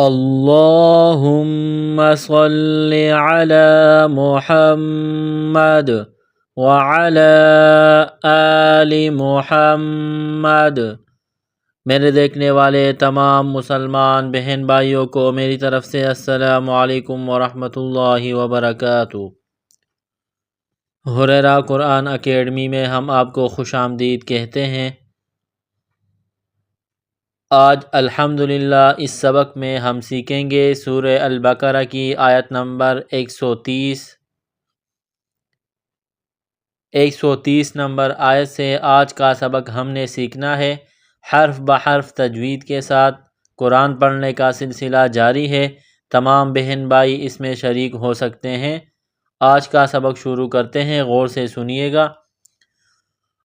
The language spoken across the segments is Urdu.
اللہم صل علی محمد وعلی آل محمد۔ میرے دیکھنے والے تمام مسلمان بہن بھائیوں کو میری طرف سے السلام علیکم ورحمۃ اللہ وبرکاتہ۔ ہریرہ قرآن اکیڈمی میں ہم آپ کو خوش آمدید کہتے ہیں۔ آج الحمدللہ اس سبق میں ہم سیکھیں گے سورہ البقرہ کی آیت نمبر 130 نمبر آیت سے آج کا سبق ہم نے سیکھنا ہے۔ حرف بحرف تجوید کے ساتھ قرآن پڑھنے کا سلسلہ جاری ہے۔ تمام بہن بھائی اس میں شریک ہو سکتے ہیں۔ آج کا سبق شروع کرتے ہیں، غور سے سنیے گا۔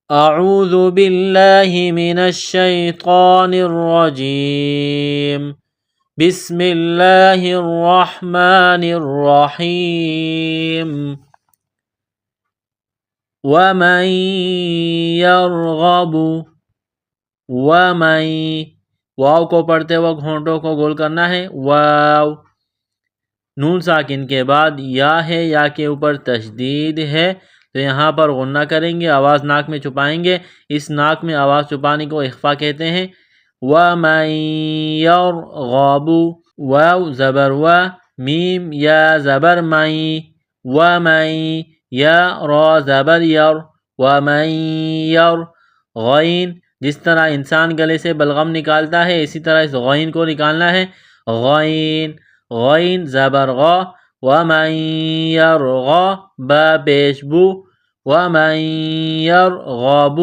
اعوذ باللہ من الشیطان الرجیم، بسم اللہ الرحمن الرحیم۔ ومن یرغب، واو کو پڑھتے وقت ہونٹوں کو گول کرنا ہے۔ واو، نون ساکن کے بعد یا ہے، یا کے اوپر تشدید ہے تو یہاں پر غنہ کریں گے، آواز ناک میں چھپائیں گے۔ اس ناک میں آواز چھپانے کو اخفا کہتے ہیں۔ وَمَن يَرْغَبُ، واو زبر و، میم یا زبر مئی، وَمَن یا را زبر یر، وَمَن یر، غین جس طرح انسان گلے سے بلغم نکالتا ہے اسی طرح اس غین کو نکالنا ہے۔ غین، غین زبر غ، وَمَن يَرْغَبُ، با پیش بو، وَمَن يَرْغَبُ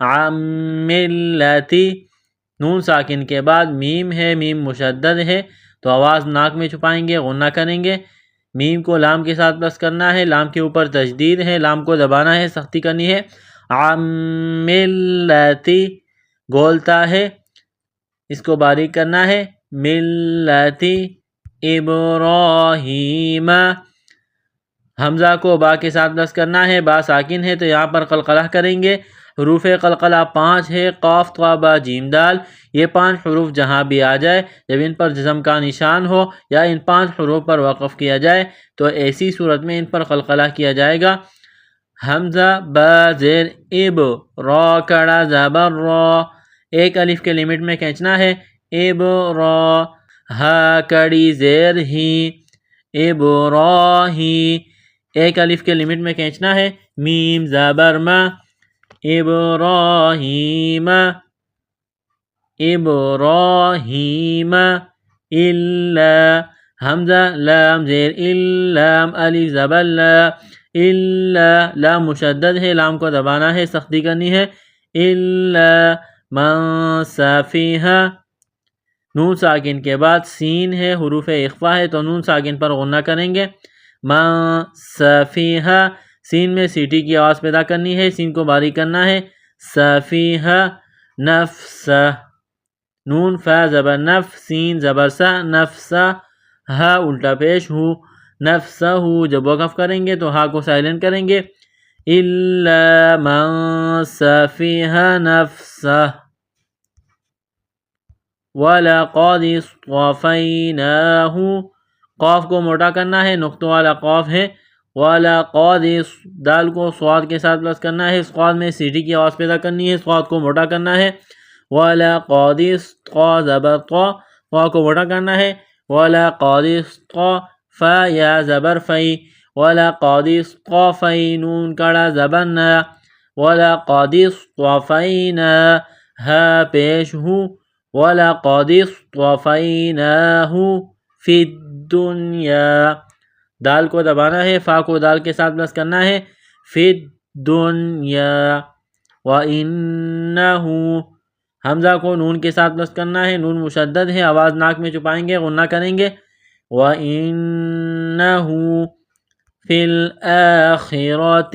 عَن مِّلَّتِ، نون ساکن کے بعد میم ہے، میم مشدد ہے تو آواز ناک میں چھپائیں گے، غنہ کریں گے۔ میم کو لام کے ساتھ پلس کرنا ہے، لام کے اوپر تشدید ہے، لام کو دبانا ہے، سختی کرنی ہے۔ عن مِّلَّتِ، گولتا ہے، اس کو باریک کرنا ہے۔ مِّلَّتِ ابراہیم، حمزہ کو با کے ساتھ پلس کرنا ہے، با ساکن ہے تو یہاں پر قلقلہ کریں گے۔ حروف قلقلہ 5 ہے، قاف طا با جیم دال۔ یہ 5 حروف جہاں بھی آ جائے، جب ان پر جزم کا نشان ہو یا ان 5 حروف پر وقف کیا جائے تو ایسی صورت میں ان پر قلقلہ کیا جائے گا۔ حمزہ با زیر اب، را کڑا زبر را، ایک الف کے لمٹ میں کھینچنا ہے۔ اب را، ہا کڑی زیر ہی، ابراہی، ایک الف کے لمٹ میں کھینچنا ہے۔ میم زبر ما، ابراہیم، ابراہیم، الا، حمزہ لام زیر لام، الف زبر لا، الا، لام مشدد ہے، لام کو دبانا ہے، سختی کرنی ہے۔ الا من سفیہا، نون ساکن کے بعد سین ہے، حروف اخفا ہے تو نون ساکن پر غنہ کریں گے۔ من سفیہا، سین میں سیٹی کی آواز پیدا کرنی ہے، سین کو باریک کرنا ہے۔ سفیہا نفسہ، نون فا زبر نف، سین زبر سا، نفسہ، ہا الٹا پیش ہو، نفسہ ہو، جب وقف کریں گے تو ہا کو سائلنٹ کریں گے۔ الا من سفیہا نفسہ، وَلَقَدِ اصْطَفَيْنَاهُ، قاف کو موٹا کرنا ہے، نقطوں والا قاف ہے۔ وَلَقَدِ، دال کو صاد کے ساتھ پلس کرنا ہے، صاد میں سیٹی کی آواز پیدا کرنی ہے، صاد کو موٹا کرنا ہے۔ وَلَقَدِ اسْطَا زبر طا، طا کو موٹا کرنا ہے۔ وَلَقَدِ اسْطَا، فا یا زبر فی، وَلَقَدِ اصْطَفَيْ، نون کڑا زبر نا، وَلَقَدِ اصْطَفَيْنَا، ہا پیش ہو، وَلَقَدِ اصْطَفَيْنَاهُ فِي الدُّنْيَا، دال کو دبانا ہے، فا کو دال کے ساتھ پلس کرنا ہے۔ فِي الدُّنْيَا، وَإِنَّهُ، حمزہ کو نون کے ساتھ پلس کرنا ہے، نون مشدد ہے، آواز ناک میں چھپائیں گے، غنہ کریں گے۔ وَإِنَّهُ فِي الْآخِرَةِ،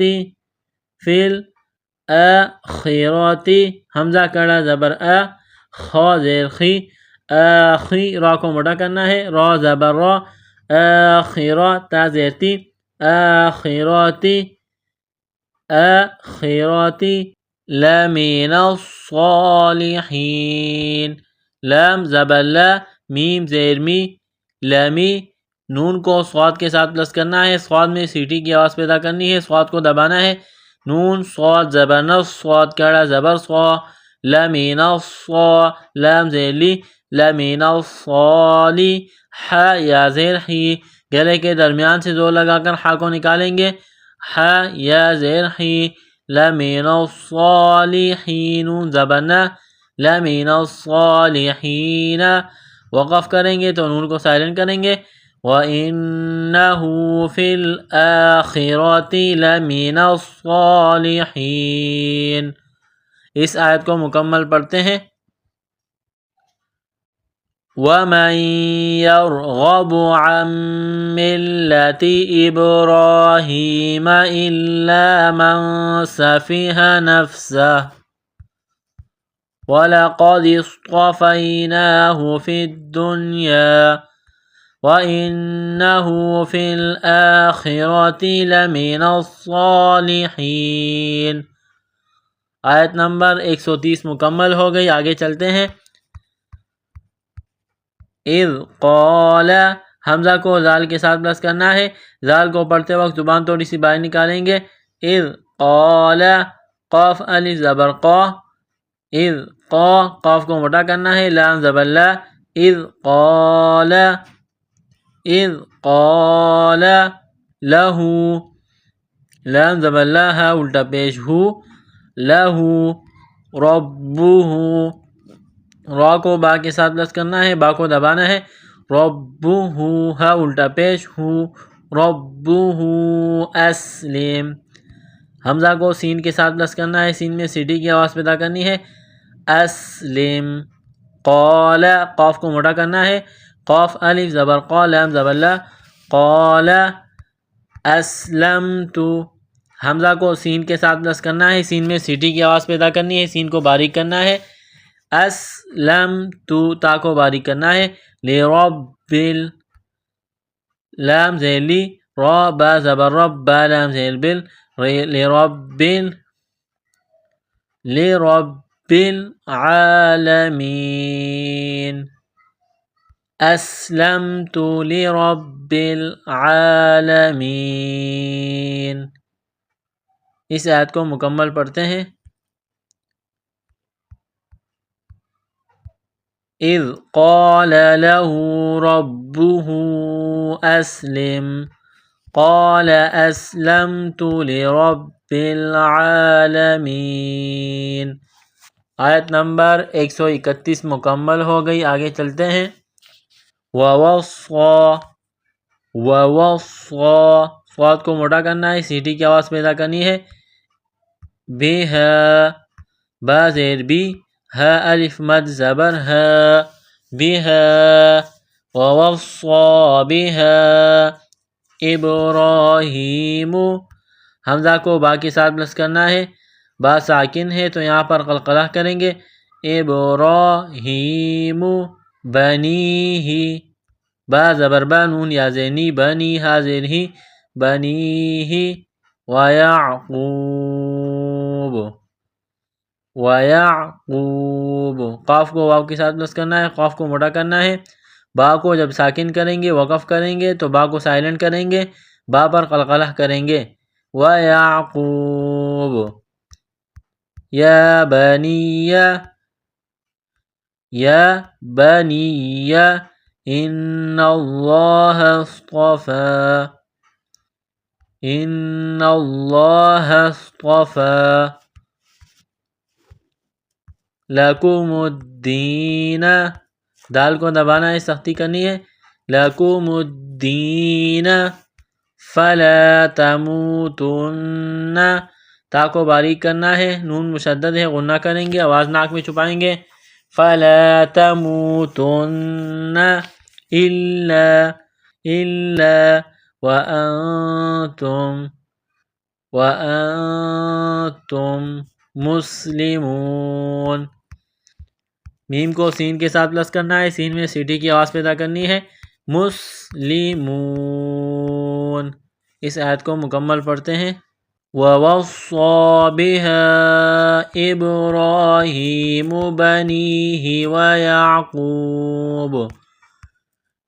فِي الْآخِرَةِ، حمزہ کڑا زبر آ، خا زیر خی، آخی، را کو موٹا کرنا ہے، را زبر را، آخرہ، تا زیر تی، آخراتی، آخراتی، لَمِنَ الصَّالِحِينَ، لام زبر لا، میم زیر می، لمی، نون کو صاد کے ساتھ پلس کرنا ہے، صاد میں سیٹی کی آواز پیدا کرنی ہے، صاد کو دبانا ہے، نون صاد زبر نص، صاد کڑا زبر صا، لمین الصا، لام زیر لی، لمین الصالی، ح یا زیر حی، گلے کے درمیان سے زور لگا کر ح کو نکالیں گے، ح یا زیر حی، لمین الصالحین، زبر ن، لمین الصالحین، وقف کریں گے تو نون کو سائلنٹ کریں گے، وَإِنَّهُ فِي الْآخِرَةِ لَمِنَ الصَّالِحِينَ۔ اس آیت کو مکمل پڑھتے ہیں۔ وَمَن يَرْغَبُ عَن مِّلَّةِ إِبْرَاهِيمَ إِلَّا مَن سَفِهَ نَفْسَهُ وَلَقَدِ اصْطَفَيْنَاهُ فِي الدُّنْيَا وَإِنَّهُ فِي الْآخِرَةِ لَمِنَ الصَّالِحِينَ۔ آیت نمبر 130 مکمل ہو گئی، آگے چلتے ہیں۔ اذ قال، حمزہ کو زال کے ساتھ پلس کرنا ہے، زال کو پڑھتے وقت زبان تھوڑی سی باہر نکالیں گے، اذ قال، قاف الف زبر قا، اذ قا، قاف کو موٹا کرنا ہے، لام زبر لا، اذ قال، اذ قال لہ، لام زبر لا، ہا الٹا پیش ہو، لہ ربہ، را کو با کے ساتھ پلس کرنا ہے، با کو دبانا ہے، ربہ، ہا الٹا پیش ہو، ربہ اسلم، حمزہ کو سین کے ساتھ پلس کرنا ہے، سین میں سیٹی کی آواز پیدا کرنی ہے، اسلم، قال، قاف کو موٹا کرنا ہے، قاف الف زبر قا، لام زبر لا، قال اسلمت، حمزہ کو سین کے ساتھ پلس کرنا ہے، سین میں سیٹی کی آواز پیدا کرنی ہے، سین کو باریک کرنا ہے، اسلمت، تا کو باریک کرنا ہے، لرب، لام زیر لی، را با زبر رب، با لام زیر بل، لرب، لرب العالمین، اسلمت لرب العالمین۔ اس آیت کو مکمل پڑھتے ہیں۔ اذ قال له ربه اسلم قال اسلمت لرب العالمین۔ آیت نمبر 131 مکمل ہو گئی، آگے چلتے ہیں۔ وَوَصَّى، وَوَصَّى، صاد کو موٹا کرنا ہے، سیٹی کی آواز پیدا کرنی ہے، بِهَا، با زیر بی، ہا الف مد زبر ہا، بِهَا، وَوَصَّى بِهَا ابراہیم، حمزہ کو با کے ساتھ پلس کرنا ہے، با ساکن ہے تو یہاں پر قلقلہ کریں گے، ابراہیم بنیہ، با زبر با، نون یا زینی، بنی، ہا زیر ہی، بنیہ، وَيَعْقُوبُ، وَيَعْقُوبُ، قاف کو واو کے ساتھ پلس کرنا ہے، قاف کو موٹا کرنا ہے، با کو جب ساکن کریں گے، وقف کریں گے تو با کو سائلنٹ کریں گے، با پر قلقلہ کریں گے، وَيَعْقُوبُ، یا بنی، یا بنی، ان اللہ اصطفى، ان اللہ اصطفى لکم الدین، دال کو دبانا ہے، سختی کرنی ہے، لکم الدین فلا تموتن، تا کو باریک کرنا ہے، نون مشدد ہے، غنہ کریں گے، آواز ناک میں چھپائیں گے، فلا تموتن الا وانتم مسلمون، میم کو سین کے ساتھ پلس کرنا ہے، سین میں سیٹی کی آواز پیدا کرنی ہے، مسلمون۔ اس آیت کو مکمل پڑھتے ہیں۔ وَوَصَّى بِهَا إِبْرَاهِيمُ بَنِيهِ وَيَعْقُوبُ،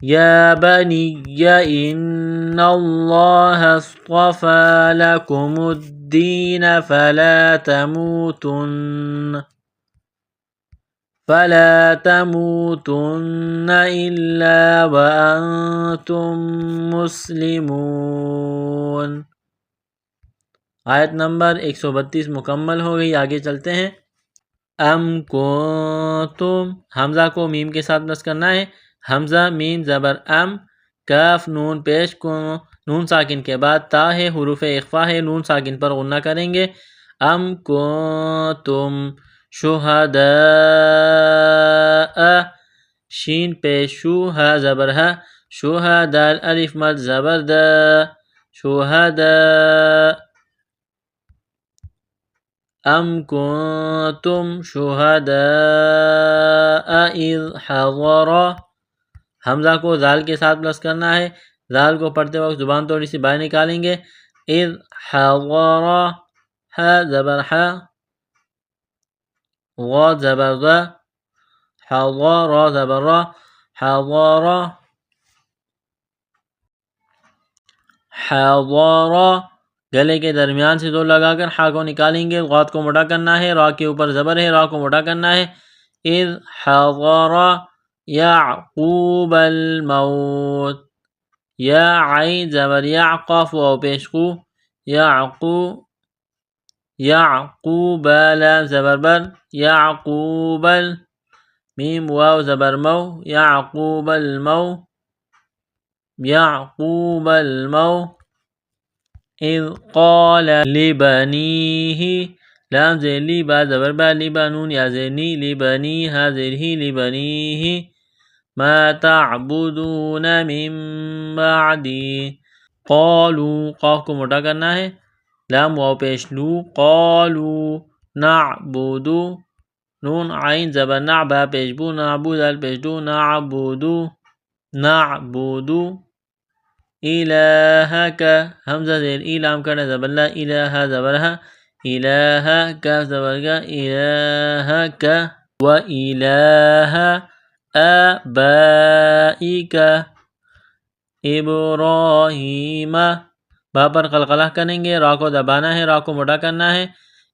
يا بني إن الله اصطفى لكم الدين فلا تموتن إلا وأنتم مسلمون۔ آیت نمبر 132 مکمل ہو گئی، آگے چلتے ہیں۔ ام کنتم، حمزہ کو میم کے ساتھ نصب کرنا ہے، حمزہ میم زبر ام، کاف نون پیش کو، نون ساکن کے بعد تا ہے، حروف اخفا ہے، نون ساکن پر غنہ کریں گے۔ ام کنتم شہداء، شین پیش شو، ہا زبر ہا، شہداء، الف مد زبر دا، شہداء۔ ام کنتم شہداء اذ حضر، حمزہ کو ذال کے ساتھ پلس کرنا ہے، ذال کو پڑھتے وقت زبان تھوڑی سی باہر نکالیں گے۔ اذ حضر، ہا زبر ہا، غا زبر غا، حضر، را زبر را، حضر، حضر، گلے کے درمیان سے دو لگا کر ہا کو نکالیں گے، غات کو موٹا کرنا ہے، را کے اوپر زبر ہے، را کو موٹا کرنا ہے۔ اذ حضر یعقوب الموت، یا عین زبر یا، قاف واو پیش قو، یعقوب، لام زبر بر، یعقوب، میم واو زبر مو، یعقوب المو، یعقوب المو۔ اذ قال لبنیہ، لام زیر لی، با زبر با، لی با نون یا زیر نی، لبنی، ہا زیر ہی، لبنیہ، ما تعبدون من بعدی، قالوا، قاف کو موٹا کرنا ہے، لام واو پیش لو، قالوا نعبدو، نون عین زبر نع، با پیش بو، نعبود، ال پیش دو، نعبدو، نعبدو، الہک، حمزہ زیر ای، لام کرنا زبر لا، الہ زبر ہا، الہ، کاف زبر کا، الہک، و الہ آبائک ابراہیم، با پر قلقلہ کریں گے، را کو دبانا ہے، را کو موٹا کرنا ہے،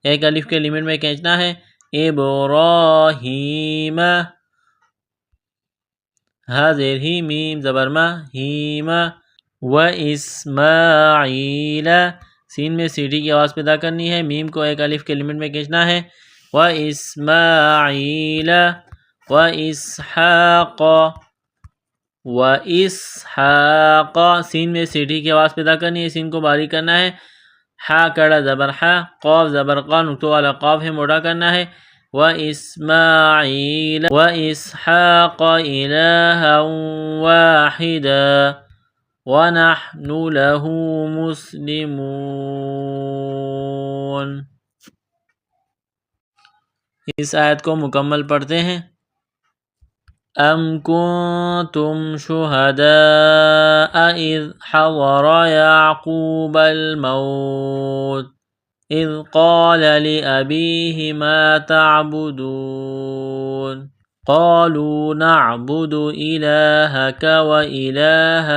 ایک الف کے لیمٹ میں کھینچنا ہے، ابراہیم، ہا زیر ہی، میم زبر ما، ہیم، و اسماعیل، سین میں سیٹی کی آواز پیدا کرنی ہے، میم کو ایک الف کے لیمٹ میں کھینچنا ہے، و اسماعیل، و اسحاق، و اسحاق، سین میں سیٹی کی آواز پیدا کرنی ہے، سین کو باریک کرنا ہے، ہا کڑا زبر ہا، قاف زبر قا، نقطہ والا قاف ہے، موٹا کرنا ہے، و اسماعیل و اسحاق الہا واحدا ونحن له مسلمون۔ اس آیت کو مکمل پڑھتے ہیں۔ ام کنتم شہداء اذ حضر یعقوب الموت اذ قال لأبیہ ما تعبدون قالوا نعبد إلهك وإله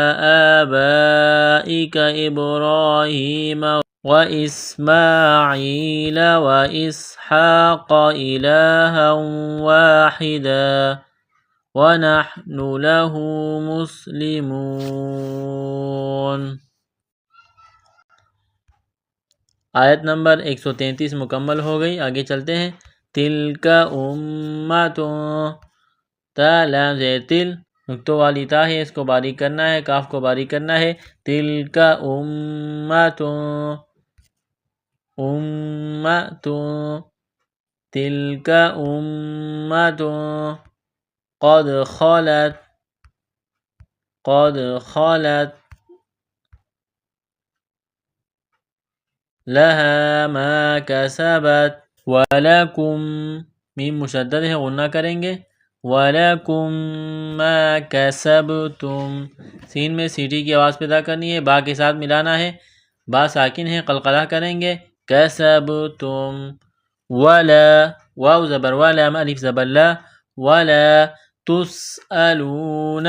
آبائك إبراهيم وإسماعيل وإسحاق إلها واحدا ونحن له مسلمون۔ آیت نمبر 133 مکمل ہو گئی، آگے چلتے ہیں۔ تلک امت، تا لام زیر تل، نقطوں والی تا ہے، اس کو باریک کرنا ہے، کاف کو باریک کرنا ہے، تلک امت، امت، تلک امت قد خلت، قد خلت لها ما کسبت ولکم، میم مشدد ہے، غنہ کریں گے، وَلَكُمْ مَا كَسَبْتُمْ، سین میں سیٹی کی آواز پیدا کرنی ہے، با کے ساتھ ملانا ہے، با ساکن ہے، قلقلہ کریں گے، كَسَبْتُمْ، وَلَا، واو زبر والا، الف زبر لا، وَلَا تُسْأَلُونَ،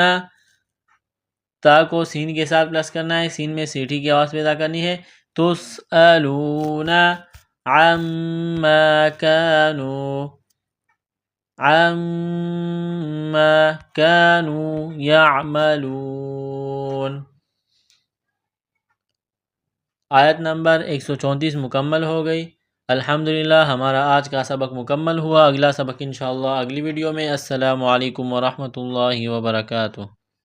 تا کو سین کے ساتھ پلس کرنا ہے، سین میں سیٹھی کی آواز پیدا کرنی ہے. تسألون عما كانوا يعملون. آیت نمبر 134 مکمل ہو گئی. الحمدللہ ہمارا آج کا سبق مکمل ہوا. اگلا سبق انشاءاللہ اگلی ویڈیو میں. السلام علیکم ورحمۃ اللہ وبرکاتہ.